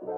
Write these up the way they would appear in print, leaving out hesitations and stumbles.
Yo,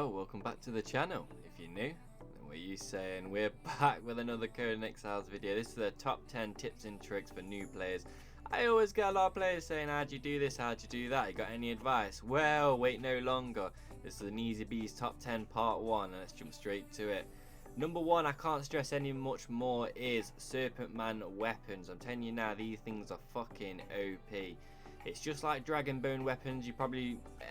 welcome back to the channel. If you're new, then what are you saying? We're back with another Conan Exiles video. This is the top 10 tips and tricks for new players. I always get a lot of players saying, how'd you do this, how'd you do that, you got any advice? Well, wait no longer. This is an EzyB's top 10 part 1, and let's jump straight to it. Number 1, I can't stress any much more, is Serpent-man weapons. I'm telling you now, these things are fucking OP. It's just like Dragon Bone weapons.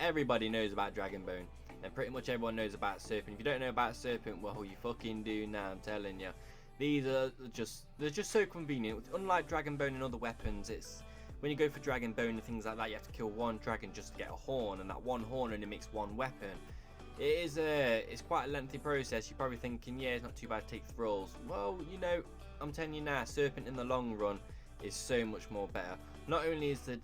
Everybody knows about Dragon Bone, and pretty much everyone knows about Serpent. If you don't know about Serpent, well, you fucking do now, I'm telling you. These are they're just so convenient. Unlike Dragon Bone and other weapons, it's when you go for Dragon Bone and things like that, you have to kill one dragon just to get a horn, and that one horn only makes one weapon. It's quite a lengthy process. You're probably thinking, yeah, it's not too bad to take thralls. Well, you know, I'm telling you now, Serpent in the long run is so much more better. Not only is the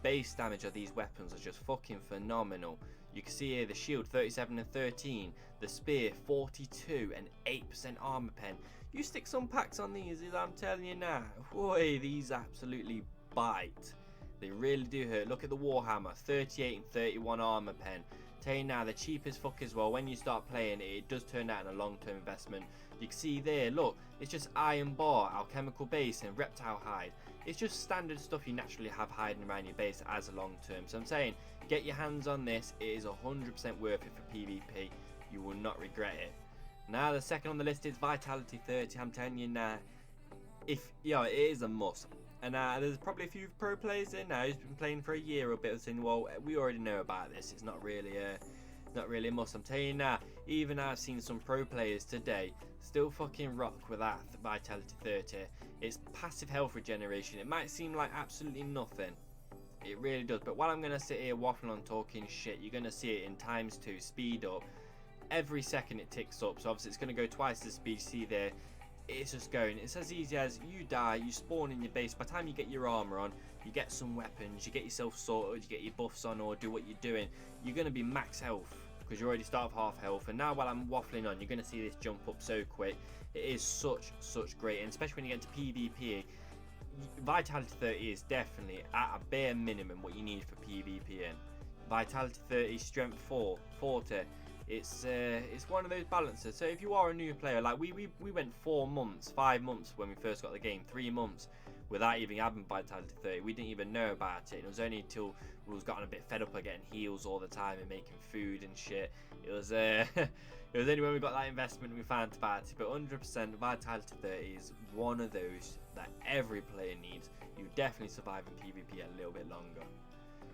base damage of these weapons are just fucking phenomenal. You can see here the shield 37 and 13, the spear 42 and 8% armor pen. You stick some packs on these, I'm telling you now, boy, these absolutely bite. They really do hurt. Look at the Warhammer, 38 and 31 armor pen. Tell you now, the cheapest fuck as well. When you start playing it does turn out in a long-term investment. You can see there, look, it's just iron bar, alchemical base and reptile hide. It's just standard stuff you naturally have hiding around your base as a long-term. So I'm saying, get your hands on this. It is 100% worth it for PvP. You will not regret it. Now the second on the list is Vitality 30. I'm telling you now, it is a must. And there's probably a few pro players in now who's been playing for a year or a bit of saying, well, we already know about this. It's not really a must. I'm telling you now, even I've seen some pro players today still fucking rock with that Vitality 30. It's passive health regeneration. It might seem like absolutely nothing. It really does. But while I'm going to sit here waffling on talking shit, you're going to see it in ×2, speed up. Every second it ticks up. So obviously it's going to go twice the speed. See there. It's just going. It's as easy as you die, you spawn in your base. By the time you get your armor on, you get some weapons, you get yourself sorted, you get your buffs on or do what you're doing, you're going to be max health because you already start with half health. And now while I'm waffling on, you're going to see this jump up so quick. It is such great, and especially when you get into PvP, Vitality 30 is definitely at a bare minimum what you need for PvP in. Vitality 30, Strength 4, Forte. It's one of those balances. So if you are a new player, like we went 4 months, 5 months when we first got the game, 3 months without even having Vitality 30. We didn't even know about it. And it was only until we was gotten a bit fed up of getting heals all the time and making food and shit. It was it was only when we got that investment we found about it. But 100% Vitality 30 is one of those that every player needs. You definitely survive in PvP a little bit longer.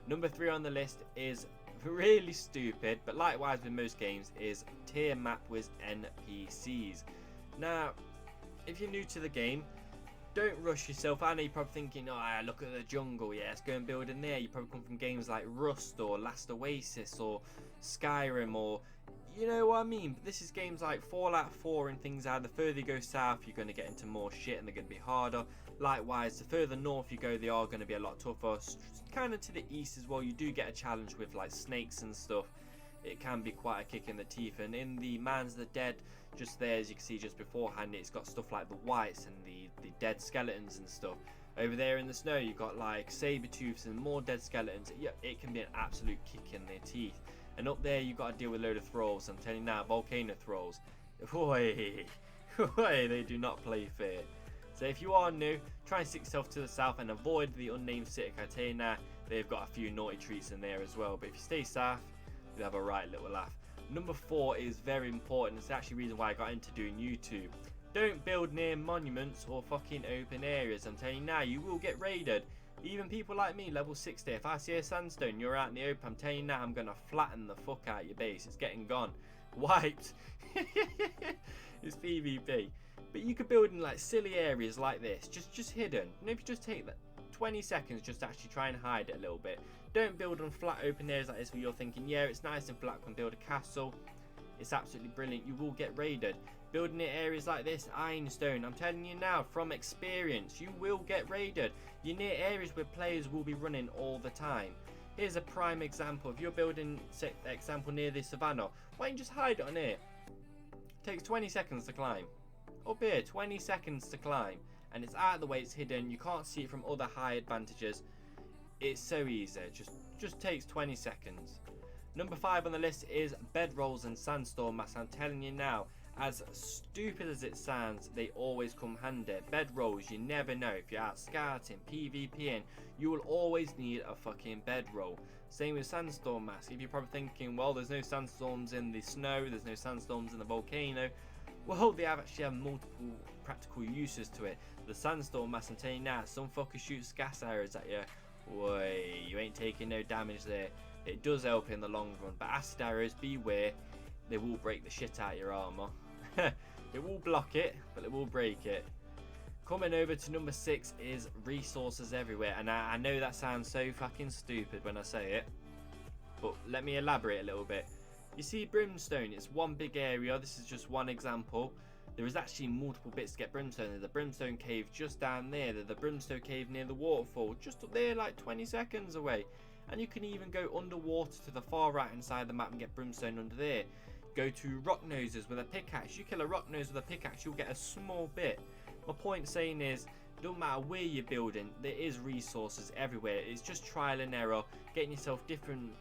Number 3 on the list is really stupid, but likewise with most games, is tier map with NPCs. Now, if you're new to the game, don't rush yourself. I know you're probably thinking, oh, look at the jungle, yeah, let's go and build in there. You probably come from games like Rust or Last Oasis or Skyrim, or you know what I mean. But this is games like Fallout 4 and things like that. The further you go south, you're going to get into more shit and they're going to be harder. Likewise, the further north you go, they are going to be a lot tougher. Kind of to the east as well, you do get a challenge with like snakes and stuff. It can be quite a kick in the teeth. And in the Man's of the Dead, just there, as you can see just beforehand, it's got stuff like the wights and the dead skeletons and stuff. Over there in the snow, you've got like saber-tooths and more dead skeletons. Yeah, it can be an absolute kick in their teeth. And up there, you've got to deal with a load of thralls. I'm telling you now, volcano thralls. Boy, they do not play fair. So if you are new, try and stick yourself to the south and avoid the unnamed city. I tell you now, they've got a few naughty treats in there as well. But if you stay south, you'll have a right little laugh. Number 4 is very important. It's actually the reason why I got into doing YouTube. Don't build near monuments or fucking open areas. I'm telling you now, you will get raided. Even people like me, level 60, if I see a sandstone, you're out in the open, I'm telling you now, I'm going to flatten the fuck out your base. It's getting gone. Wiped. It's PvP. But you could build in like silly areas like this, just hidden. You know, if you just take that 20 seconds just to actually try and hide it a little bit. Don't build on flat open areas like this where you're thinking, yeah, it's nice and flat, can build a castle. It's absolutely brilliant. You will get raided. Building in areas like this, ironstone, I'm telling you now from experience, you will get raided. You're near areas where players will be running all the time. Here's a prime example. If you're building, say, example near the savannah, why don't you just hide it on here? It takes 20 seconds to climb. Up here, 20 seconds to climb. And it's out of the way, it's hidden. You can't see it from other high advantages. It's so easy. Just takes 20 seconds. Number 5 on the list is bedrolls and sandstorm mass. I'm telling you now, as stupid as it sounds, they always come handy. Bedrolls, you never know. If you're out scouting, PvPing, you will always need a fucking bedroll. Same with sandstorm mask. If you're probably thinking, well, there's no sandstorms in the snow, there's no sandstorms in the volcano. Well, they actually have multiple practical uses to it. The sandstorm mask, I'm telling you now, some fucker shoots gas arrows at you. Boy, you ain't taking no damage there. It does help in the long run, but acid arrows, beware, they will break the shit out of your armor. It will block it, but it will break it. Coming over to number 6 is resources everywhere, and I know that sounds so fucking stupid when I say it, but let me elaborate a little bit. You see brimstone, it's one big area. This is just one example. There is actually multiple bits to get brimstone. There's the brimstone cave just down there. There's the brimstone cave near the waterfall, just up there, like 20 seconds away. And you can even go underwater to the far right hand side of the map and get brimstone under there. Go to rock noses with a pickaxe. You kill a rock nose with a pickaxe, you'll get a small bit. My point saying is, don't matter where you're building, there is resources everywhere. It's just trial and error, getting yourself different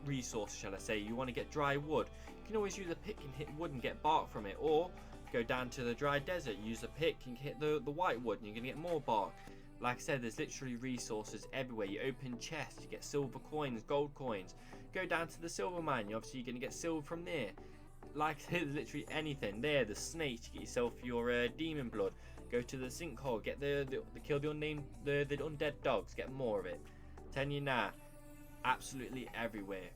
resources, shall I say. You want to get dry wood, you can always use a pick and hit wood and get bark from it, or go down to the dry desert, use a pick and hit the white wood and you're gonna get more bark. Like I said, there's literally resources everywhere. You open chests, you get silver coins, gold coins. Go down to the silver mine, you're obviously going to get silver from there. Like I said, literally anything. There, the snakes, you get yourself your demon blood. Go to the sinkhole, get kill the undead dogs, get more of it. Telling you now, absolutely everywhere.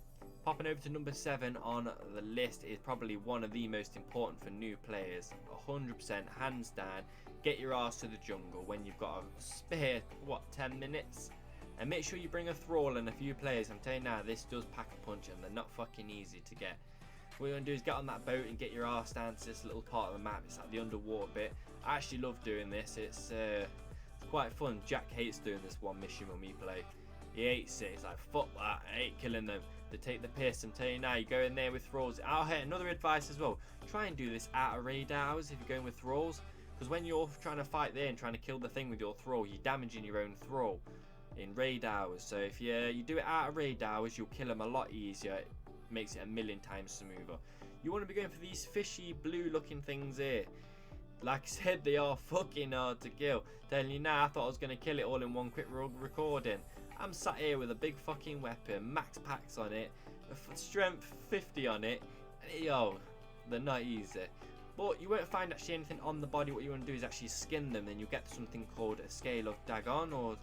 Popping over to number 7 on the list is probably one of the most important for new players. 100% hands down. Get your ass to the jungle when you've got a spare, 10 minutes? And make sure you bring a thrall and a few players. I'm telling you now, this does pack a punch and they're not fucking easy to get. What you're going to do is get on that boat and get your ass down to this little part of the map. It's like the underwater bit. I actually love doing this. It's quite fun. Jack hates doing this one mission when we play. He hates it. He's like, fuck that. I hate killing them. They take the piss. I'm telling you now, you go in there with thralls. I'll hit another advice as well. Try and do this out of raid hours if you're going with thralls. Because when you're trying to fight there and trying to kill the thing with your thrall, you're damaging your own thrall in raid hours. So if you do it out of raid hours, you'll kill them a lot easier. It makes it a million times smoother. You want to be going for these fishy blue looking things here. Like I said, they are fucking hard to kill. Telling you now, I thought I was going to kill it all in one quick recording. I'm sat here with a big fucking weapon, max packs on it, strength 50 on it, and yo, they're not easy. But you won't find actually anything on the body. What you want to do is actually skin them, then you'll get something called a scale of Dagon, or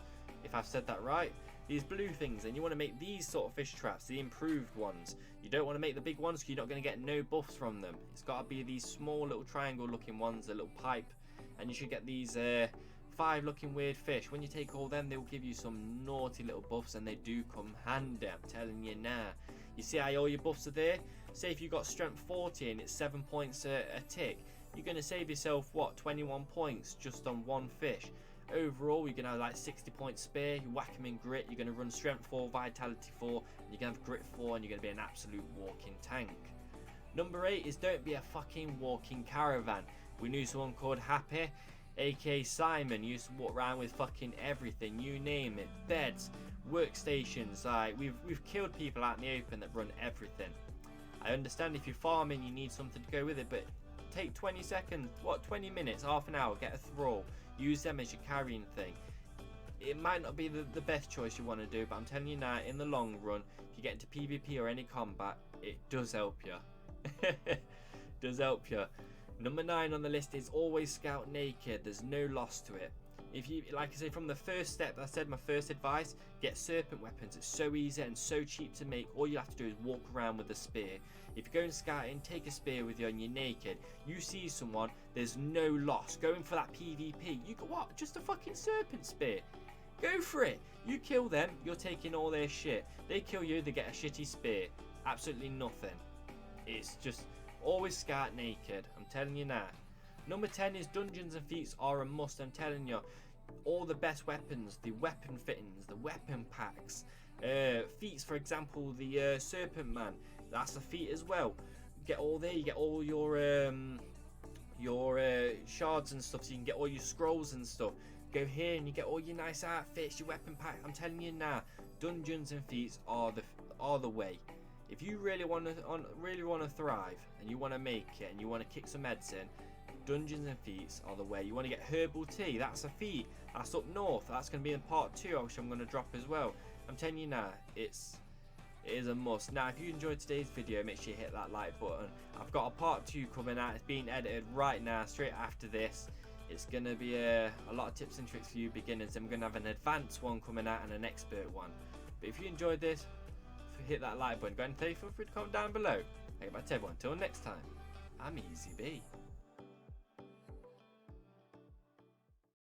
if I've said that right, these blue things. And you want to make these sort of fish traps, the improved ones. You don't want to make the big ones because you're not going to get no buffs from them. It's got to be these small little triangle looking ones, a little pipe, and you should get these 5 looking weird fish. When you take all them, they will give you some naughty little buffs, and they do come handy, I'm telling you now. You see how all your buffs are there? Say if you got strength 40 and it's 7 points a tick, you're going to save yourself, what, 21 points just on one fish. Overall, you're going to have like 60 points spare. You whack them in grit, you're going to run strength 4, vitality 4, and you're going to have grit 4, and you're going to be an absolute walking tank. Number 8 is don't be a fucking walking caravan. We knew someone called Happy, aka Simon. He used to walk around with fucking everything, you name it. Beds, workstations, like we've killed people out in the open that run everything. I understand if you're farming you need something to go with it, but take 20 seconds, 20 minutes, half an hour, get a thrall, use them as your carrying thing. It might not be the best choice you want to do, but I'm telling you now, in the long run, if you get into PvP or any combat, it does help you. Does help you. Number 9 on the list is always scout naked. There's no loss to it. If you, like I say, from the first step, I said my first advice, get serpent weapons. It's so easy and so cheap to make. All you have to do is walk around with a spear. If you're going scouting, take a spear with you and you're naked. You see someone, there's no loss. Going for that PvP, you go, what? Just a fucking serpent spear. Go for it. You kill them, you're taking all their shit. They kill you, they get a shitty spear. Absolutely nothing. It's just always scout naked. I'm telling you now. Number 10 is dungeons and feats are a must. I'm telling you, all the best weapons, the weapon fittings, the weapon packs, feats, for example, the Serpent-man, that's a feat as well. Get all there. You get all your your shards and stuff, so you can get all your scrolls and stuff. Go here and you get all your nice outfits, your weapon pack. I'm telling you now, dungeons and feats are the way. If you really want to thrive and you want to make it and you want to kick some heads in, dungeons and feats are the way. You want to get herbal tea, that's a feat. That's up north. That's going to be in part 2, which I'm going to drop as well. I'm telling you now, it is a must. Now, if you enjoyed today's video, make sure you hit that like button. I've got a part 2 coming out. It's being edited right now, straight after this. It's going to be a lot of tips and tricks for you beginners. And we're going to have an advanced one coming out and an expert one. But if you enjoyed this, hit that like button. Go ahead and feel free to comment down below. Hey, bye to everyone. Until next time, I'm EzyB.